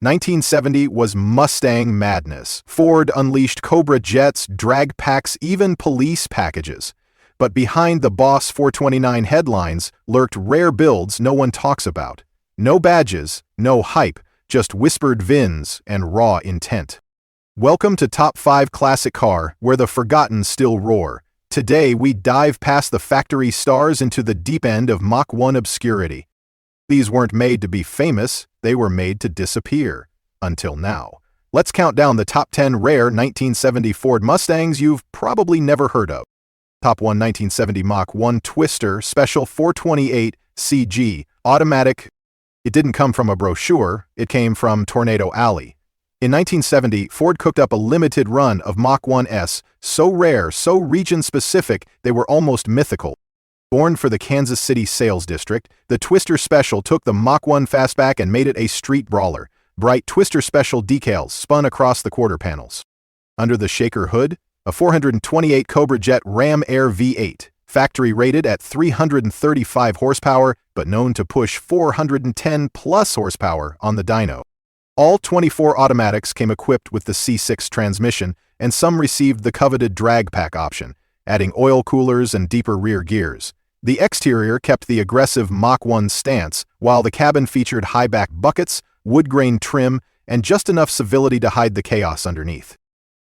1970 was Mustang madness. Ford unleashed Cobra Jets, drag Paks, even police packages. But behind the Boss 429 headlines lurked rare builds no one talks about. No badges, no hype, just whispered VINs and raw intent. Welcome to Top 5 Classic Car, where the forgotten still roar. Today we dive past the factory stars into the deep end of Mach 1 obscurity. These weren't made to be famous, they were made to disappear. Until now. Let's count down the top 10 rare 1970 Ford Mustangs you've probably never heard of. Top 1 1970 Mach 1 Twister Special 428 CG Automatic. It didn't come from a brochure, it came from Tornado Alley. In 1970, Ford cooked up a limited run of Mach 1s, so rare, so region-specific, they were almost mythical. Born for the Kansas City sales district, the Twister Special took the Mach 1 fastback and made it a street brawler. Bright Twister Special decals spun across the quarter panels. Under the shaker hood, a 428 Cobra Jet Ram Air V8, factory rated at 335 horsepower, but known to push 410-plus horsepower on the dyno. All 24 automatics came equipped with the C6 transmission, and some received the coveted drag pack option, adding oil coolers and deeper rear gears. The exterior kept the aggressive Mach 1 stance, while the cabin featured high-back buckets, wood-grain trim, and just enough civility to hide the chaos underneath.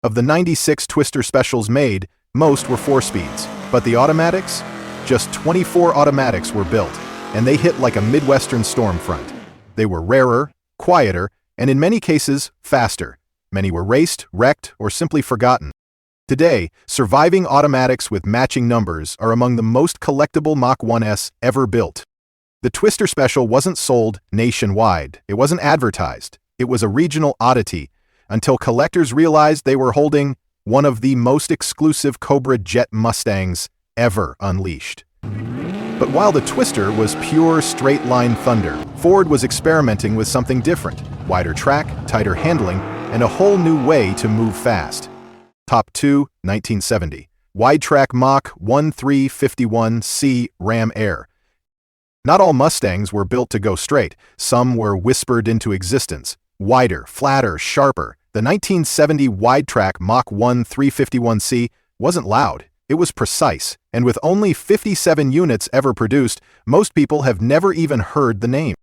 Of the 96 Twister Specials made, most were 4-speeds, but the automatics? Just 24 automatics were built, and they hit like a Midwestern storm front. They were rarer, quieter, and in many cases, faster. Many were raced, wrecked, or simply forgotten. Today, surviving automatics with matching numbers are among the most collectible Mach 1s ever built. The Twister Special wasn't sold nationwide, it wasn't advertised, it was a regional oddity, until collectors realized they were holding one of the most exclusive Cobra Jet Mustangs ever unleashed. But while the Twister was pure straight-line thunder, Ford was experimenting with something different: wider track, tighter handling, and a whole new way to move fast. Top 2, 1970. Wide-track Mach 1 351C Ram Air. Not all Mustangs were built to go straight, some were whispered into existence. Wider, flatter, sharper. The 1970 wide-track Mach 1 351C wasn't loud, it was precise, and with only 57 units ever produced, most people have never even heard the name.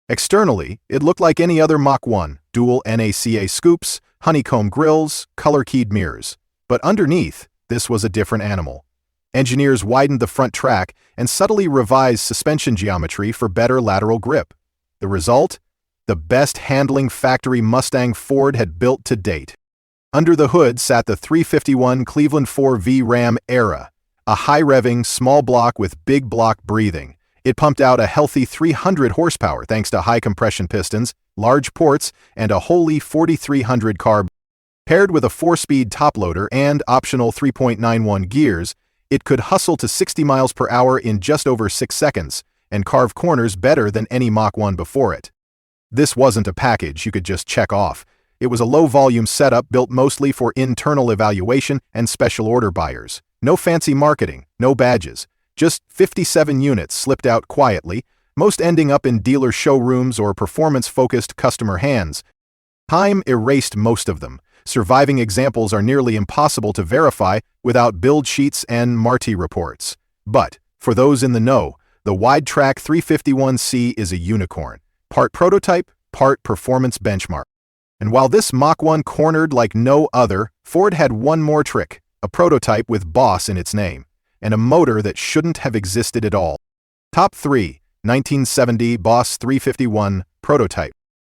Externally, it looked like any other Mach 1, dual NACA scoops, honeycomb grills, color-keyed mirrors. But underneath, this was a different animal. Engineers widened the front track and subtly revised suspension geometry for better lateral grip. The result? The best handling factory Mustang Ford had built to date. Under the hood sat the 351 Cleveland 4V Ram Era, a high-revving, small block with big block breathing. It pumped out a healthy 300 horsepower thanks to high-compression pistons, large ports, and a wholly 4300 carb. Paired with a 4-speed top-loader and optional 3.91 gears, it could hustle to 60 miles per hour in just over 6 seconds and carve corners better than any Mach 1 before it. This wasn't a package you could just check off. It was a low-volume setup built mostly for internal evaluation and special order buyers. No fancy marketing, no badges. Just 57 units slipped out quietly, most ending up in dealer showrooms or performance-focused customer hands. Time erased most of them. Surviving examples are nearly impossible to verify without build sheets and Marti reports. But, for those in the know, the wide-track 351C is a unicorn. Part prototype, part performance benchmark. And while this Mach 1 cornered like no other, Ford had one more trick, a prototype with Boss in its name, and a motor that shouldn't have existed at all. Top 3, 1970 Boss 351 Prototype.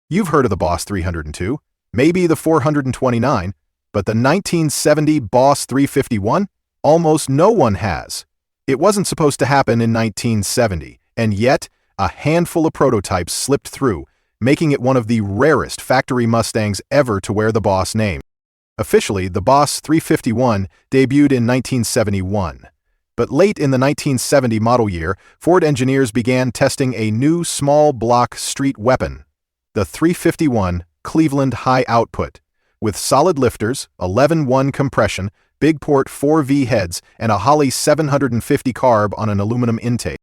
You've heard of the Boss 302, maybe the 429, but the 1970 Boss 351? Almost no one has. It wasn't supposed to happen in 1970, and yet, a handful of prototypes slipped through, making it one of the rarest factory Mustangs ever to wear the Boss name. Officially, the Boss 351 debuted in 1971. But late in the 1970 model year, Ford engineers began testing a new small block street weapon, the 351 Cleveland High Output, with solid lifters, 11-1 compression, big port 4V heads, and a Holley 750 carb on an aluminum intake.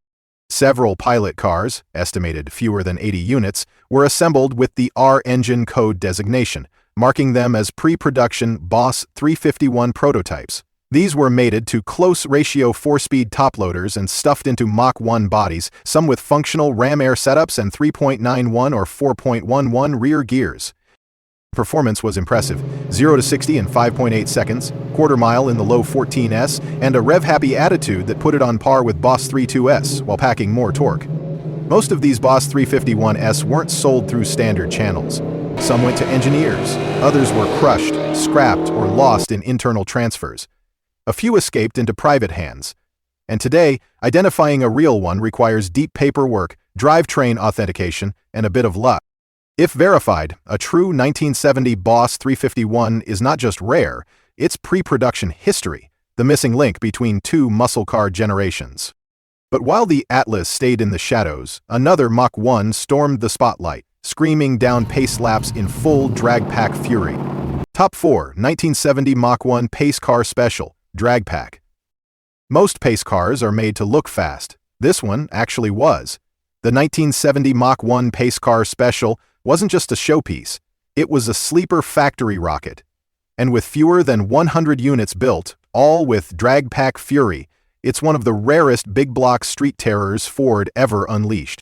Several pilot cars, estimated fewer than 80 units, were assembled with the R engine code designation, marking them as pre-production Boss 351 prototypes. These were mated to close-ratio 4-speed toploaders and stuffed into Mach 1 bodies, some with functional ram air setups and 3.91 or 4.11 rear gears. Performance was impressive: 0 to 60 in 5.8 seconds, quarter-mile in the low 14s, and a rev-happy attitude that put it on par with Boss 32s while packing more torque. Most of these Boss 351s weren't sold through standard channels. Some went to engineers, others were crushed, scrapped, or lost in internal transfers. A few escaped into private hands. And today, identifying a real one requires deep paperwork, drivetrain authentication, and a bit of luck. If verified, a true 1970 Boss 351 is not just rare, it's pre-production history, the missing link between two muscle car generations. But while the Atlas stayed in the shadows, another Mach 1 stormed the spotlight, screaming down pace laps in full drag pack fury. Top 4, 1970 Mach 1 Pace Car Special, Drag Pack. Most pace cars are made to look fast. This one actually was. The 1970 Mach 1 Pace Car Special wasn't just a showpiece, it was a sleeper factory rocket. And with fewer than 100 units built, all with drag pack fury, it's one of the rarest big-block street terrors Ford ever unleashed.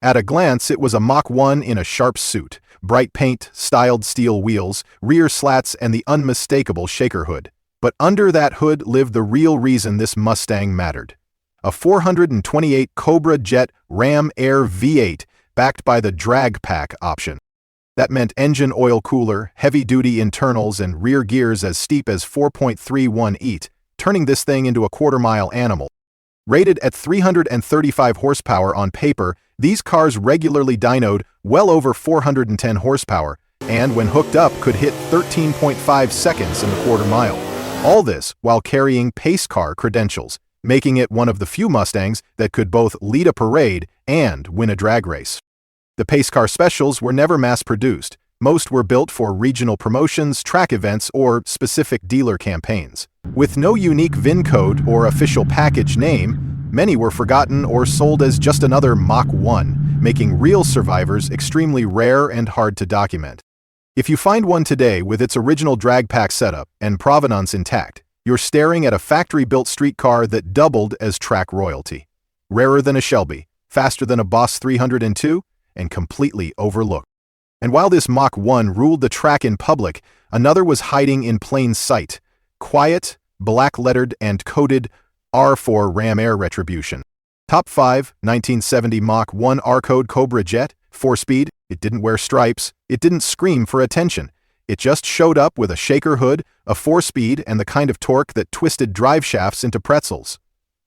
At a glance, it was a Mach 1 in a sharp suit, bright paint, styled steel wheels, rear slats, and the unmistakable shaker hood. But under that hood lived the real reason this Mustang mattered. A 428 Cobra Jet Ram Air V8 backed by the drag pack option. That meant engine oil cooler, heavy-duty internals, and rear gears as steep as 4.31 EAT, turning this thing into a quarter-mile animal. Rated at 335 horsepower on paper, these cars regularly dynoed well over 410 horsepower, and when hooked up could hit 13.5 seconds in the quarter mile. All this while carrying pace car credentials, making it one of the few Mustangs that could both lead a parade and win a drag race. The pace car specials were never mass-produced. Most were built for regional promotions, track events, or specific dealer campaigns. With no unique VIN code or official package name, many were forgotten or sold as just another Mach 1, making real survivors extremely rare and hard to document. If you find one today with its original drag pack setup and provenance intact, you're staring at a factory-built street car that doubled as track royalty. Rarer than a Shelby, faster than a Boss 302, and completely overlooked. And while this Mach 1 ruled the track in public, another was hiding in plain sight. Quiet, black-lettered, and coded R4 Ram Air Retribution. Top 5, 1970 Mach 1 R-Code Cobra Jet, 4-speed. It didn't wear stripes. It didn't scream for attention. It just showed up with a shaker hood, a 4-speed, and the kind of torque that twisted drive shafts into pretzels.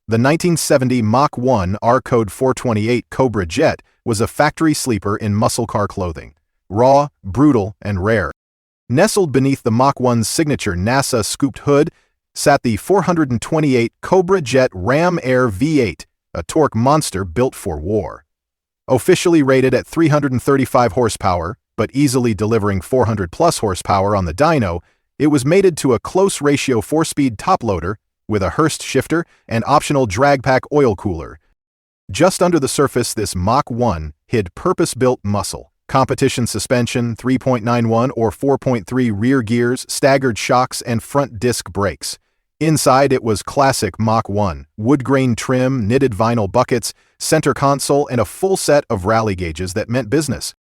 The 1970 Mach 1 R-Code 428 Cobra Jet was a factory sleeper in muscle car clothing. Raw, brutal, and rare. Nestled beneath the Mach 1's signature NASA scooped hood sat the 428 Cobra Jet Ram Air V8, a torque monster built for war. Officially rated at 335 horsepower, but easily delivering 400-plus horsepower on the dyno, it was mated to a close-ratio 4-speed toploader with a Hurst shifter and optional drag pack oil cooler. Just under the surface, this Mach 1 hid purpose-built muscle. Competition suspension, 3.91 or 4.3 rear gears, staggered shocks, and front disc brakes. Inside, it was classic Mach 1, wood-grain trim, knitted vinyl buckets, center console, and a full set of rally gauges that meant business.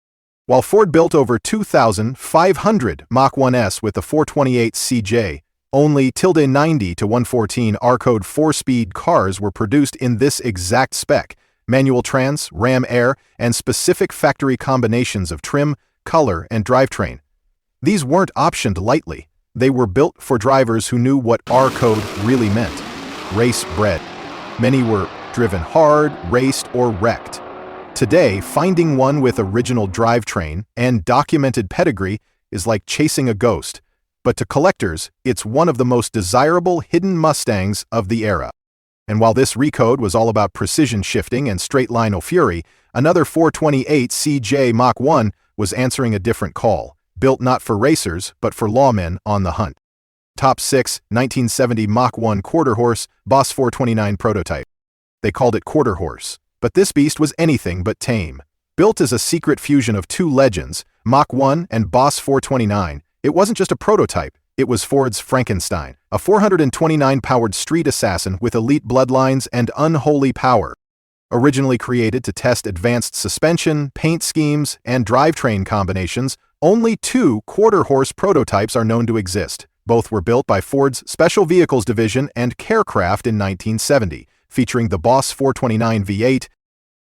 While Ford built over 2,500 Mach 1s with the 428 CJ, only 90 to 114 R-Code 4-speed cars were produced in this exact spec: manual trans, ram air, and specific factory combinations of trim, color, and drivetrain. These weren't optioned lightly. They were built for drivers who knew what R-Code really meant: race-bred. Many were driven hard, raced, or wrecked. Today, finding one with original drivetrain and documented pedigree is like chasing a ghost. But to collectors, it's one of the most desirable hidden Mustangs of the era. And while this recode was all about precision shifting and straight-line fury, another 428 CJ Mach 1 was answering a different call, built not for racers, but for lawmen on the hunt. Top 6, 1970 Mach 1 quarter horse, Boss 429 prototype. They called it quarter horse. But this beast was anything but tame. Built as a secret fusion of two legends, Mach 1 and Boss 429, it wasn't just a prototype, it was Ford's Frankenstein, a 429-powered street assassin with elite bloodlines and unholy power. Originally created to test advanced suspension, paint schemes, and drivetrain combinations, only two quarter-horse prototypes are known to exist. Both were built by Ford's Special Vehicles Division and Carecraft in 1970, featuring the Boss 429 V8,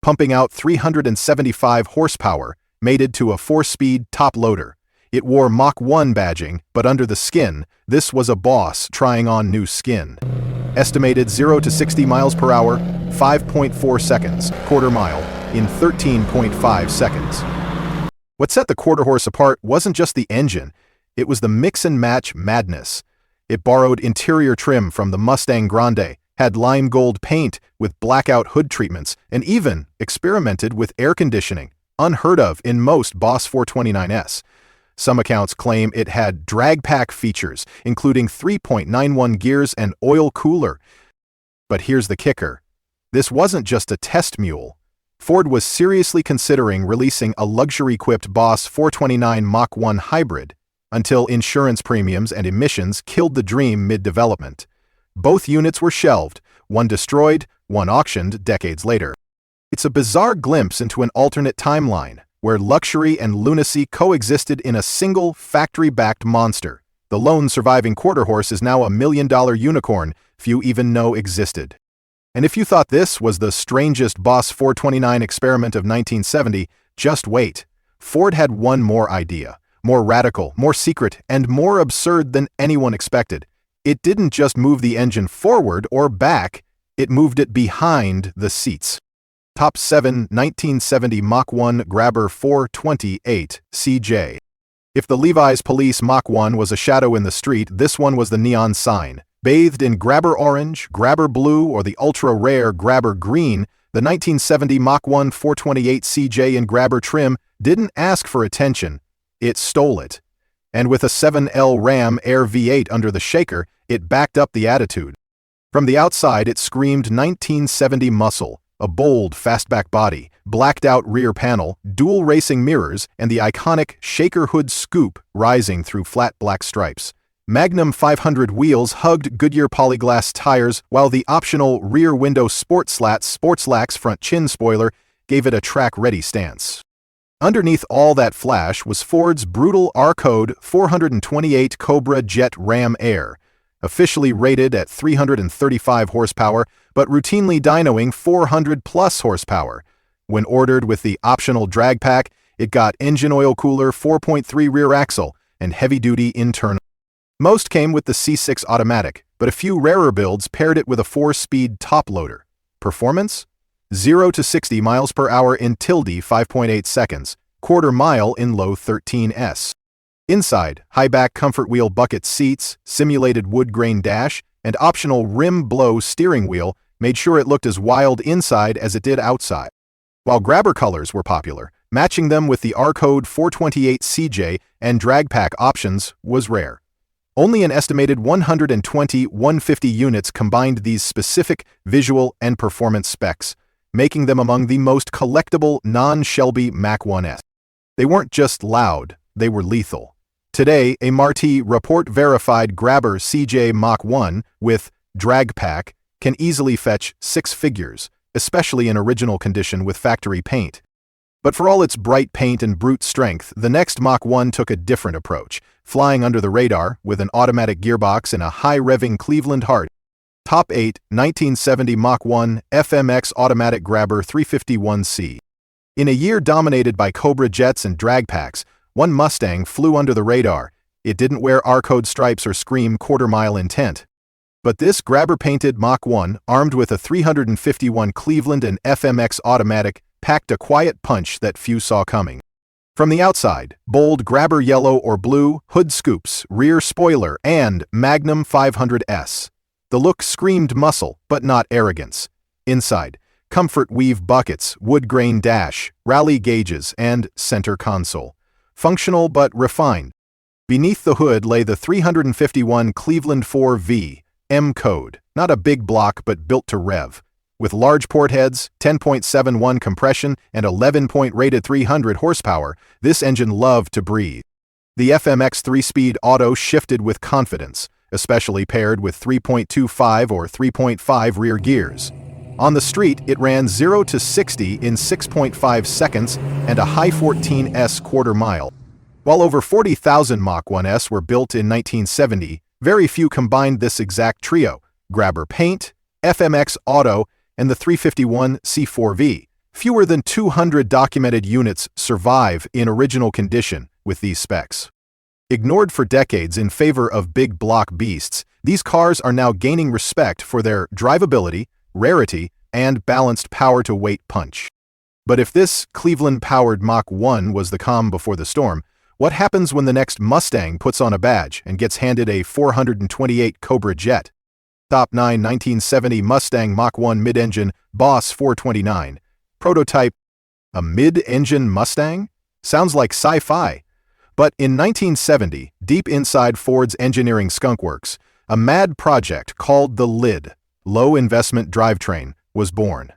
pumping out 375 horsepower, mated to a 4-speed top loader. It wore Mach 1 badging, but under the skin, this was a boss trying on new skin. Estimated 0 to 60 miles per hour, 5.4 seconds, quarter mile, in 13.5 seconds. What set the quarter horse apart wasn't just the engine, it was the mix and match madness. It borrowed interior trim from the Mustang Grande, had lime gold paint with blackout hood treatments, and even experimented with air conditioning, unheard of in most Boss 429s. Some accounts claim it had drag pack features, including 3.91 gears and oil cooler. But here's the kicker. This wasn't just a test mule. Ford was seriously considering releasing a luxury-equipped Boss 429 Mach 1 hybrid, until insurance premiums and emissions killed the dream mid-development. Both units were shelved, one destroyed, one auctioned decades later. It's a bizarre glimpse into an alternate timeline, where luxury and lunacy coexisted in a single, factory-backed monster. The lone surviving quarter horse is now a $1 million unicorn few even know existed. And if you thought this was the strangest Boss 429 experiment of 1970, just wait. Ford had one more idea, more radical, more secret, and more absurd than anyone expected. It didn't just move the engine forward or back, it moved it behind the seats. Top 7 1970 Mach 1 Grabber 428 CJ. If the Levi's Police Mach 1 was a shadow in the street, this one was the neon sign. Bathed in Grabber Orange, Grabber Blue, or the ultra-rare Grabber Green, the 1970 Mach 1 428 CJ in Grabber trim didn't ask for attention, it stole it. And with a 7L Ram Air V8 under the shaker, it backed up the attitude. From the outside, it screamed 1970 muscle, a bold, fastback body, blacked-out rear panel, dual racing mirrors, and the iconic shaker hood scoop rising through flat black stripes. Magnum 500 wheels hugged Goodyear polyglass tires, while the optional rear window Sportslax front chin spoiler gave it a track-ready stance. Underneath all that flash was Ford's brutal R-Code 428 Cobra Jet Ram Air, officially rated at 335 horsepower, but routinely dynoing 400-plus horsepower. When ordered with the optional drag pack, it got engine oil cooler, 4.3 rear axle, and heavy-duty internal. Most came with the C6 automatic, but a few rarer builds paired it with a 4-speed top loader. Performance? 0 to 60 miles per hour in tilde 5.8 seconds, quarter mile in low 13s. Inside, high-back comfort wheel bucket seats, simulated wood grain dash, and optional rim blow steering wheel made sure it looked as wild inside as it did outside. While Grabber colors were popular, matching them with the R-Code 428 CJ and drag pack options was rare. Only an estimated 120-150 units combined these specific visual and performance specs, making them among the most collectible non-Shelby Mach 1s. They weren't just loud, they were lethal. Today, a Marti report-verified Grabber CJ Mach 1 with drag pack can easily fetch 6 figures, especially in original condition with factory paint. But for all its bright paint and brute strength, the next Mach 1 took a different approach, flying under the radar with an automatic gearbox and a high-revving Cleveland heart. Top 8 1970 Mach 1 FMX Automatic Grabber 351C. In a year dominated by Cobra Jets and drag packs, one Mustang flew under the radar. It didn't wear R-Code stripes or scream quarter-mile intent. But this Grabber-painted Mach 1, armed with a 351 Cleveland and FMX automatic, packed a quiet punch that few saw coming. From the outside, bold Grabber yellow or blue, hood scoops, rear spoiler, and Magnum 500S. The look screamed muscle, but not arrogance. Inside, comfort weave buckets, wood grain dash, rally gauges, and center console. Functional but refined. Beneath the hood lay the 351 Cleveland 4V M code, not a big block but built to rev. With large port heads, 10.71 compression, and 11-point rated 300 horsepower, this engine loved to breathe. The FMX 3-speed auto shifted with confidence, especially paired with 3.25 or 3.5 rear gears. On the street, it ran 0 to 60 in 6.5 seconds and a high 14s quarter mile. While over 40,000 Mach 1s were built in 1970, very few combined this exact trio: grabber paint, FMX auto, and the 351 C4V. Fewer than 200 documented units survive in original condition with these specs. Ignored for decades in favor of big block beasts, these cars are now gaining respect for their drivability, rarity, and balanced power-to-weight punch. But if this Cleveland-powered Mach 1 was the calm before the storm, what happens when the next Mustang puts on a badge and gets handed a 428 Cobra Jet? Top 9 1970 Mustang Mach 1 mid-engine Boss 429. Prototype. A mid-engine Mustang? Sounds like sci-fi. But in 1970, deep inside Ford's engineering skunkworks, a mad project called the LID, Low Investment Drivetrain, was born.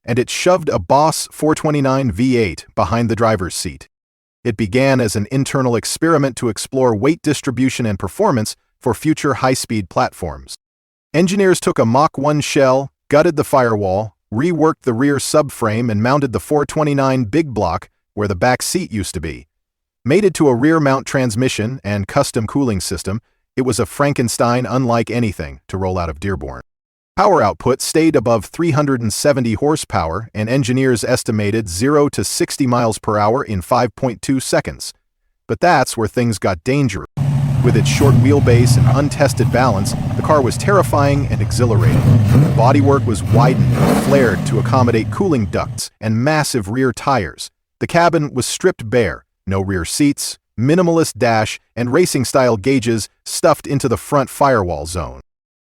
And it shoved a Boss 429 V8 behind the driver's seat. It began as an internal experiment to explore weight distribution and performance for future high-speed platforms. Engineers took a Mach 1 shell, gutted the firewall, reworked the rear subframe, and mounted the 429 big block where the back seat used to be. Mated to a rear-mount transmission and custom cooling system, it was a Frankenstein unlike anything to roll out of Dearborn. Power output stayed above 370 horsepower, and engineers estimated 0 to 60 miles per hour in 5.2 seconds. But that's where things got dangerous. With its short wheelbase and untested balance, the car was terrifying and exhilarating. The bodywork was widened and flared to accommodate cooling ducts and massive rear tires. The cabin was stripped bare, no rear seats, minimalist dash, and racing-style gauges stuffed into the front firewall zone.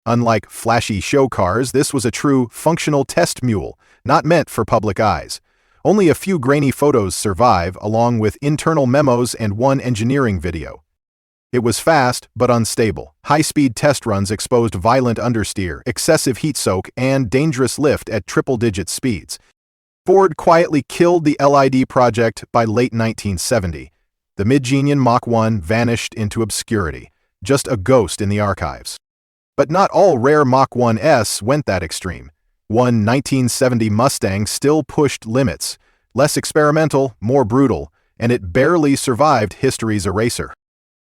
Unlike flashy show cars, this was a true functional test mule, not meant for public eyes. Only a few grainy photos survive, along with internal memos and one engineering video. It was fast, but unstable. High-speed test runs exposed violent understeer, excessive heat soak, and dangerous lift at triple-digit speeds. Ford quietly killed the LID project by late 1970. The mid-genian Mach 1 vanished into obscurity, just a ghost in the archives. But not all rare Mach 1s went that extreme. One 1970 Mustang still pushed limits, less experimental, more brutal, and it barely survived history's eraser.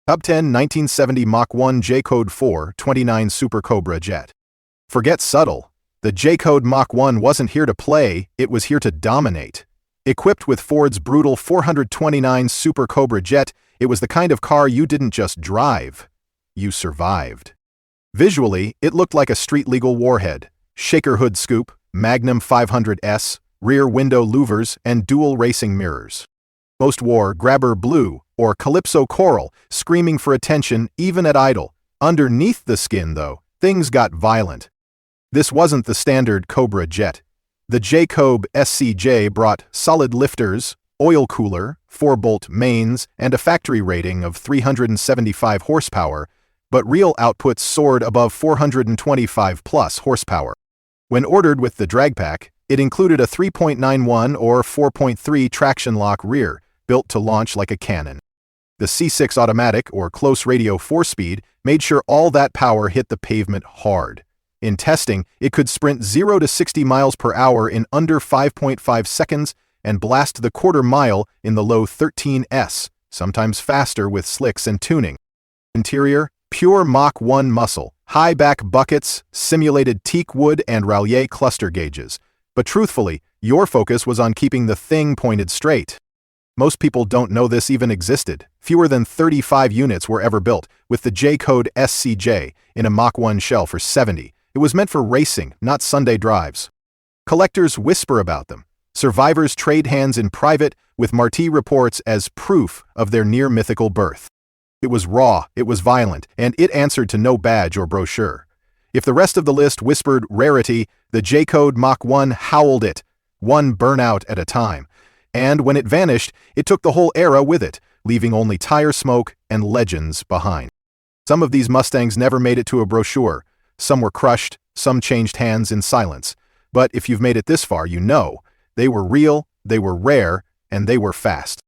Top 10 1970 Mach 1 J-Code 429 Super Cobra Jet. Forget subtle. The J-Code Mach 1 wasn't here to play, it was here to dominate. Equipped with Ford's brutal 429 Super Cobra Jet, it was the kind of car you didn't just drive, you survived. Visually, it looked like a street-legal warhead. Shaker hood scoop, Magnum 500S, rear window louvers, and dual racing mirrors. Most wore grabber blue or calypso coral, screaming for attention even at idle. Underneath the skin, though, things got violent. This wasn't the standard Cobra Jet. The J-Code SCJ brought solid lifters, oil cooler, 4-bolt mains, and a factory rating of 375 horsepower, but real output soared above 425-plus horsepower. When ordered with the drag pack, it included a 3.91 or 4.3 traction lock rear, built to launch like a cannon. The C6 automatic or close radio 4-speed made sure all that power hit the pavement hard. In testing, it could sprint 0 to 60 miles per hour in under 5.5 seconds and blast the quarter mile in the low 13s, sometimes faster with slicks and tuning. Interior, pure Mach 1 muscle, high back buckets, simulated teak wood and Rallier cluster gauges. But truthfully, your focus was on keeping the thing pointed straight. Most people don't know this even existed. Fewer than 35 units were ever built, with the J-Code SCJ in a Mach 1 shell for 70. It was meant for racing, not Sunday drives. Collectors whisper about them. Survivors trade hands in private, with Marti reports as proof of their near-mythical birth. It was raw, it was violent, and it answered to no badge or brochure. If the rest of the list whispered rarity, the J-Code Mach 1 howled it, one burnout at a time. And when it vanished, it took the whole era with it, leaving only tire smoke and legends behind. Some of these Mustangs never made it to a brochure. Some were crushed, some changed hands in silence. But if you've made it this far, you know they were real, they were rare, and they were fast.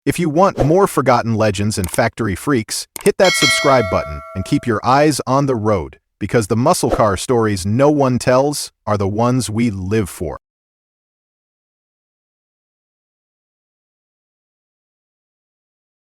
If you want more forgotten legends and factory freaks, hit that subscribe button and keep your eyes on the road, because the muscle car stories no one tells are the ones we live for.